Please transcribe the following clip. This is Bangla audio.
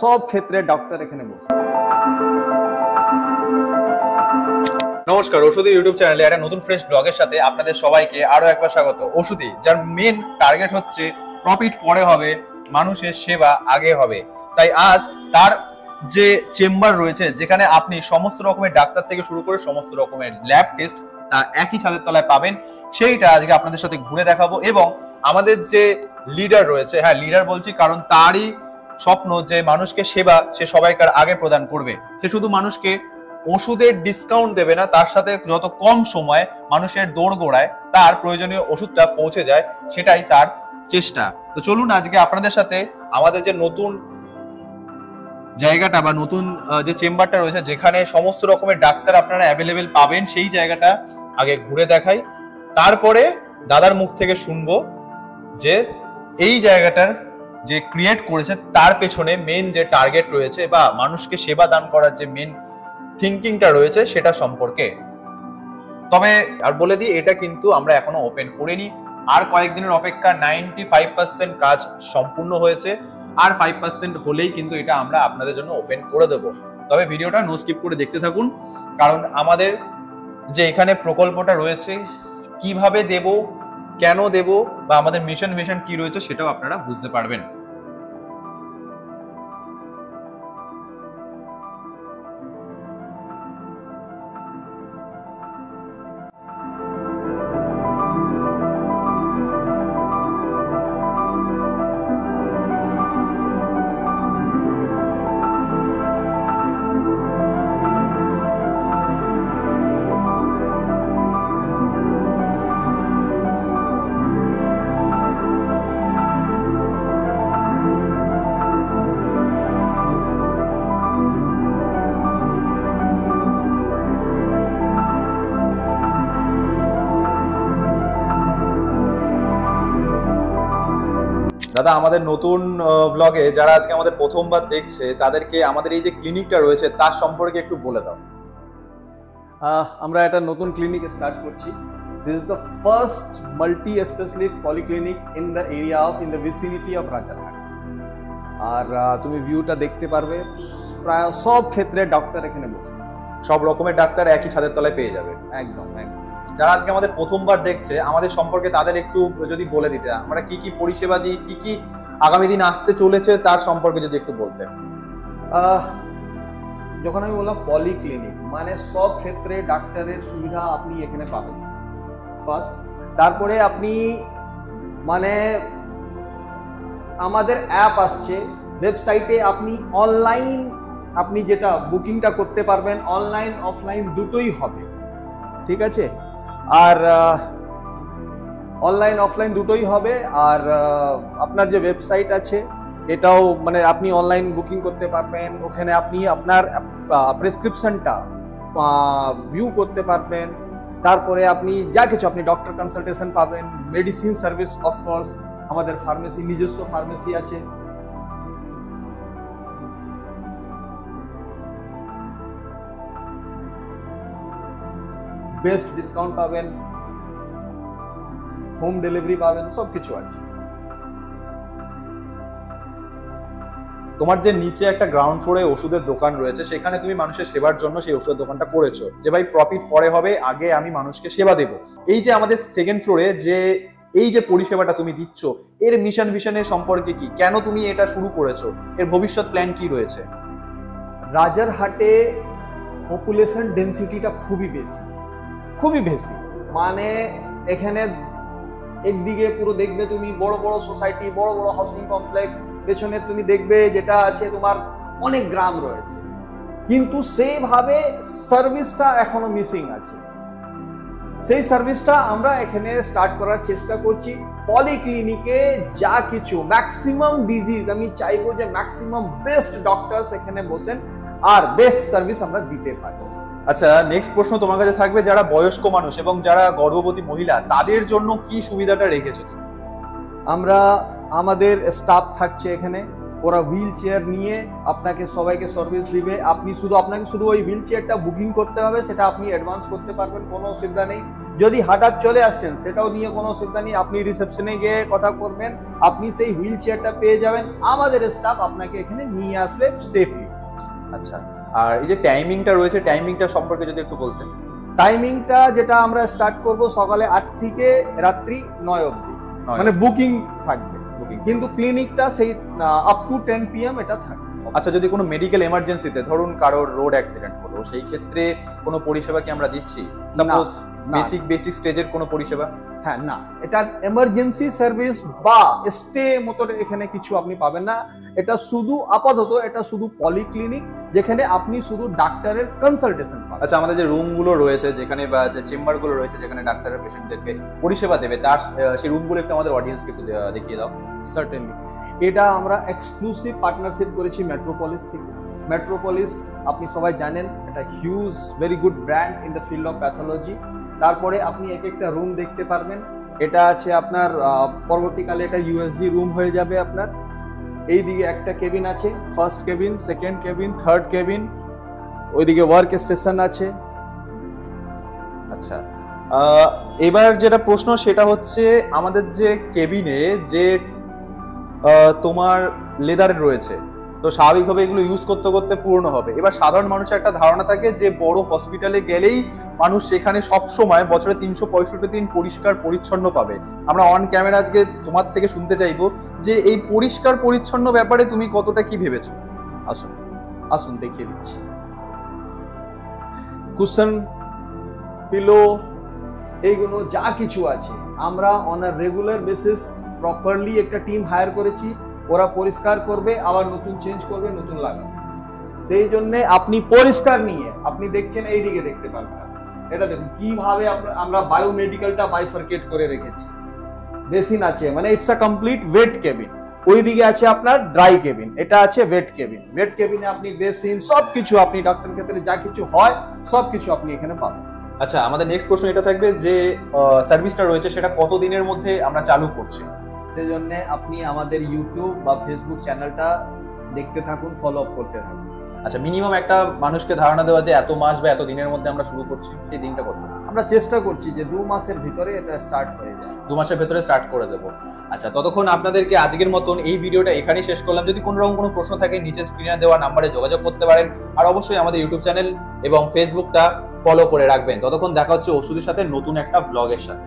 সব ক্ষেত্রে ডক্টর এখানে বসে। নমস্কার, ওষুধি ইউটিউব চ্যানেলে একটা নতুন ফ্রেশ ব্লগের সাথে আপনাদের সবাইকে আরো একবার স্বাগত। ওষুধি, যার মেন টার্গেট হচ্ছে প্রফিট পরে হবে, মানুষের সেবা আগে হবে। তাই আজ তার যে চেম্বার রয়েছে, যেখানে আপনি সমস্ত রকমের ডাক্তার থেকে শুরু করে সমস্ত রকমের ল্যাব টেস্ট তা একই ছাদের তলায় পাবেন, সেইটা আজকে আপনাদের সাথে ঘুরে দেখাবো। এবং আমাদের যে লিডার রয়েছে, হ্যাঁ লিডার বলছি কারণ তারই স্বপ্ন যে মানুষকে সেবা সে সবাইকার আগে প্রদান করবে। সে শুধু মানুষকে ওষুধের ডিসকাউন্ট দেবে না, তার সাথে যত কম সময় মানুষের দোরগোড়ায় তার প্রয়োজনীয় ওষুধটা পৌঁছে যায়, সেটাই তার চেষ্টা। তো চলুন আজকে আপনাদের সাথে আমাদের যে নতুন জায়গাটা বা নতুন যে চেম্বারটা রয়েছে, যেখানে সমস্ত রকমের ডাক্তার আপনারা অ্যাভেলেবেল পাবেন, সেই জায়গাটা আগে ঘুরে দেখাই। তারপরে দাদার মুখ থেকে শুনবো যে এই জায়গাটার যে ক্রিয়েট করেছে তার পেছনে মেন যে টার্গেট রয়েছে বা মানুষকে সেবা দান করার যে মেন থিঙ্কিংটা রয়েছে সেটা সম্পর্কে। তবে আর বলে দিই, এটা কিন্তু আমরা এখনো ওপেন করিনি, আর কয়েকদিনের অপেক্ষা। 95% কাজ সম্পূর্ণ হয়েছে, আর 5% হলেই কিন্তু এটা আমরা আপনাদের জন্য ওপেন করে দেব। তবে ভিডিওটা নো স্কিপ করে দেখতে থাকুন, কারণ আমাদের যে এখানে প্রকল্পটা রয়েছে, কিভাবে দেব, কেন দেব বা আমাদের মিশন ভিশন কি রয়েছে সেটাও আপনারা বুঝতে পারবেন। দাদা, আমাদের নতুন ব্লগে যারা আজকে আমাদের প্রথমবার দেখছে, তাদেরকে আমাদের এই যে ক্লিনিকটা রয়েছে তার সম্পর্কে একটু বলে দাও। আমরা একটা নতুন ক্লিনিক স্টার্ট করছি। This is the first multi specialist polyclinic in the area of in the vicinity of Rajarhat. আর তুমি ভিউটা দেখতে পারবে, প্রায় সব ক্ষেত্রে ডক্টর এখানে বসবে। সব রকমের ডাক্তার একই ছাদের তলায় পেয়ে যাবে। একদম একদম। যারা আজকে আমাদের প্রথমবার দেখছে, আমাদের সম্পর্কে তাদের একটু যদি বলে দিতে, আমরা কি কি পরিষেবা দিই, কি কি আগামী দিন আসতে চলেছে তার সম্পর্কে যদি একটু বলতেন। যখন আমি বললাম পলিক্লিনিক, মানে সব ক্ষেত্রে ডাক্তারের সুবিধা আপনি এখানে পাবেন ফার্স্ট। তারপরে আপনি মানে আমাদের অ্যাপ আসছে, ওয়েবসাইটে আপনি অনলাইন আপনি যেটা বুকিংটা করতে পারবেন, অনলাইন অফলাইন দুটোই হবে, ঠিক আছে? আর অনলাইন অফলাইন দুটোই হবে। আর আপনার যে ওয়েবসাইট আছে এটাও মানে আপনি অনলাইন বুকিং করতে পারবেন, ওখানে আপনি আপনার প্রেসক্রিপশনটা ভিউ করতে পারবেন। তারপরে আপনি যা কিছু আপনি ডক্টর কনসালটেশন পাবেন, মেডিসিন সার্ভিস, অফকোর্স আমাদের ফার্মেসি, নিজস্ব ফার্মেসি আছে। বেস্ট ডিসকাউন্ট পাবেন, হোম ডেলিভারি পাবেন, সব কিছু আছে। তোমার যে নিচে একটা গ্রাউন্ড ফ্লোরে ওষুধের দোকান রয়েছে, সেখানে তুমি মানুষের সেবার জন্য সেই ওষুধের দোকানটা করেছো, যে ভাই প্রফিট পরে হবে, আগে আমি মানুষকে সেবা দেব। এই যে আমাদের সেকেন্ড ফ্লোরে যে এই যে পরিষেবাটা তুমি দিচ্ছ, এর মিশন ভিশনের সম্পর্কে কি, কেন তুমি এটা শুরু করেছো, এর ভবিষ্যৎ প্ল্যান কি রয়েছে? রাজারহাটে পপুলেশন ডেন্সিটিটা খুবই বেশি, মানে এখানে একদিকে পুরো দেখবে তুমি বড় বড় সোসাইটি, বড় বড় হাউসিং কমপ্লেক্স, পেছনে তুমি দেখবে যেটা আছে তোমার অনেক গ্রাম রয়েছে, কিন্তু সেইভাবে সার্ভিসটা এখনো মিসিং আছে। সেই সার্ভিসটা আমরা এখানে স্টার্ট করার চেষ্টা করছি। পলিক্লিনিকে যা কিছু ম্যাক্সিমাম ডিজিজ, আমি চাইবো যে ম্যাক্সিমাম বেস্ট ডক্টরস এখানে বসেন আর বেস্ট সার্ভিস আমরা দিতে পারি। আচ্ছা, নেক্সট প্রশ্ন তোমার কাছে থাকবে, যারা বয়স্ক মানুষ এবং যারা গর্ভবতী মহিলা, তাদের জন্য কি সুবিধাটা রেখেছো তুমি? আমরা আমাদের স্টাফ থাকছে এখানে, ওরা হুইল চেয়ার নিয়ে আপনাকে সবাইকে সার্ভিস দিবে। আপনাকে শুধু ওই হুইল চেয়ারটা বুকিং করতে হবে, সেটা আপনি অ্যাডভান্স করতে পারবেন, কোনো অসুবিধা নেই। যদি হঠাৎ চলে আসছেন সেটাও নিয়ে কোনো অসুবিধা নেই, আপনি রিসেপশনে গিয়ে কথা করবেন, আপনি সেই হুইল চেয়ারটা পেয়ে যাবেন, আমাদের স্টাফ আপনাকে এখানে নিয়ে আসবে সেফলি। আচ্ছা, আর এই যে টাইমিংটা রয়েছে, টাইমিংটা সম্পর্কে যদি একটু বলতেন। টাইমিংটা যেটা আমরা স্টার্ট করব সকালে 8 থেকে রাত্রি 9 অবধি, মানে বুকিং থাকবে, কিন্তু ক্লিনিকটা সেই আপ টু 10 PM এটা থাকবে। আচ্ছা, যদি কোনো মেডিকেল এমার্জেন্সিতে ধরুন কারোর রোড অ্যাক্সিডেন্ট হলো, সেই ক্ষেত্রে কোনো পরিষেবা কি আমরা দিচ্ছি? সাপোজ বেসিক স্টেজের কোনো পরিষেবা? হ্যাঁ, না, এটা এমার্জেন্সি সার্ভিস বা স্টে মতো এখানে কিছু আপনি পাবেন না। এটা শুধু আপাতত এটা শুধু পলিক্লিনিক, যেখানে আপনি শুধু ডাক্তারের কনসালটেশন পাবেন। আচ্ছা, আমাদের যে রুমগুলো রয়েছে যেখানে বা যে চেম্বারগুলো রয়েছে যেখানে ডাক্তারের পেশেন্টদেরকে পরিষেবা দেবে, তার সেই রুমগুলো একটু আমাদের অডিয়েন্সকে একটু দেখিয়ে দাও। সার্টেনলি, এটা আমরা এক্সক্লুসিভ পার্টনারশিপ করেছি মেট্রোপলিস থেকে। মেট্রোপলিস আপনি সবাই জানেন, এটা huge very good brand in the field of pathology. তারপরে আপনি এক একটা রুম দেখতে পারবেন। এটা আছে আপনার পরবর্তীকালে এটা ইউএসজি রুম হয়ে যাবে আপনার। এইদিকে একটা কেবিন আছে, first cabin, second cabin, third cabin, ওইদিকে ওয়ার্ক স্টেশন আছে। আচ্ছা, এবার যেটা প্রশ্ন সেটা হচ্ছে আমাদের যে কেবিনে যে তোমার লেদার রয়েছে, তো স্বাভাবিকভাবে এগুলো ইউজ করতে করতে পুরনো হবে। এবার সাধারণ মানুষের একটা ধারণা থাকে যে বড় হসপিটালে গেলেই মানুষ সেখানে সব সময় বছরে 365 দিন পরিষ্কার পরিচ্ছন্ন পাবে। আমরা অন ক্যামেরা আজকে তোমার থেকে শুনতে চাইবো যে এই পরিষ্কার পরিচ্ছন্ন ব্যাপারে তুমি কতটা কি ভেবেছো? আসুন আসুন দেখিয়ে দিচ্ছি। কুশন, পিলো, এইগুলো যা কিছু আছে আমরা on a regular basis properly একটা টিম হায়ার করেছি। ওরা পরিষ্কার করবে, আবার নতুন চেঞ্জ করবে, নতুন লাগাবে। সেই জন্য আপনি পরিষ্কার নিয়ে আপনি দেখছেন, এইদিকে দেখতে পাবেন। এটা দেখুন কিভাবে আমরা বায়োমেডিক্যালটা বাইফার্কেট করে রেখেছি। বেসিন আছে, মানে it's a complete wet cabin. ওইদিকে আছে আপনার ড্রাই কেবিন, এটা আছে ওয়েট কেবিন। ওয়েট কেবিনে আপনি বেসিন সবকিছু, আপনি ডাক্তার ক্ষেত্রে যা কিছু হয় সবকিছু আপনি এখানে পাবেন। আচ্ছা, আমাদের নেক্সট প্রশ্ন এটা থাকবে যে সার্ভিসটা রয়েছে সেটা কত দিনের মধ্যে আমরা চালু করছি? সেই জন্য আপনি আমাদের ইউটিউব বা ফেসবুক চ্যানেলটা দেখতে থাকুন, ফলো আপ করতে থাকুন। আচ্ছা, মিনিমাম একটা মানুষকে ধারণা দেওয়া যে এত মাস বা এত দিনের মধ্যে আমরা শুরু করছি, সেই দিনটা কত? আমরা চেষ্টা করছি যে 2 মাসের ভিতরে এটা স্টার্ট হয়ে যায়। 2 মাসের ভেতরে স্টার্ট করে দেবো। আচ্ছা, ততক্ষণ আপনাদেরকে আজকের মতন এই ভিডিওটা এখানেই শেষ করলাম। যদি কোনো রকম কোনো প্রশ্ন থাকে নিচে স্ক্রিনে দেওয়া নাম্বারে যোগাযোগ করতে পারেন। আর অবশ্যই আমাদের ইউটিউব চ্যানেল এবং ফেসবুকটা ফলো করে রাখবেন। ততক্ষণ দেখা হচ্ছে ওষুধের সাথে নতুন একটা ব্লগের সাথে।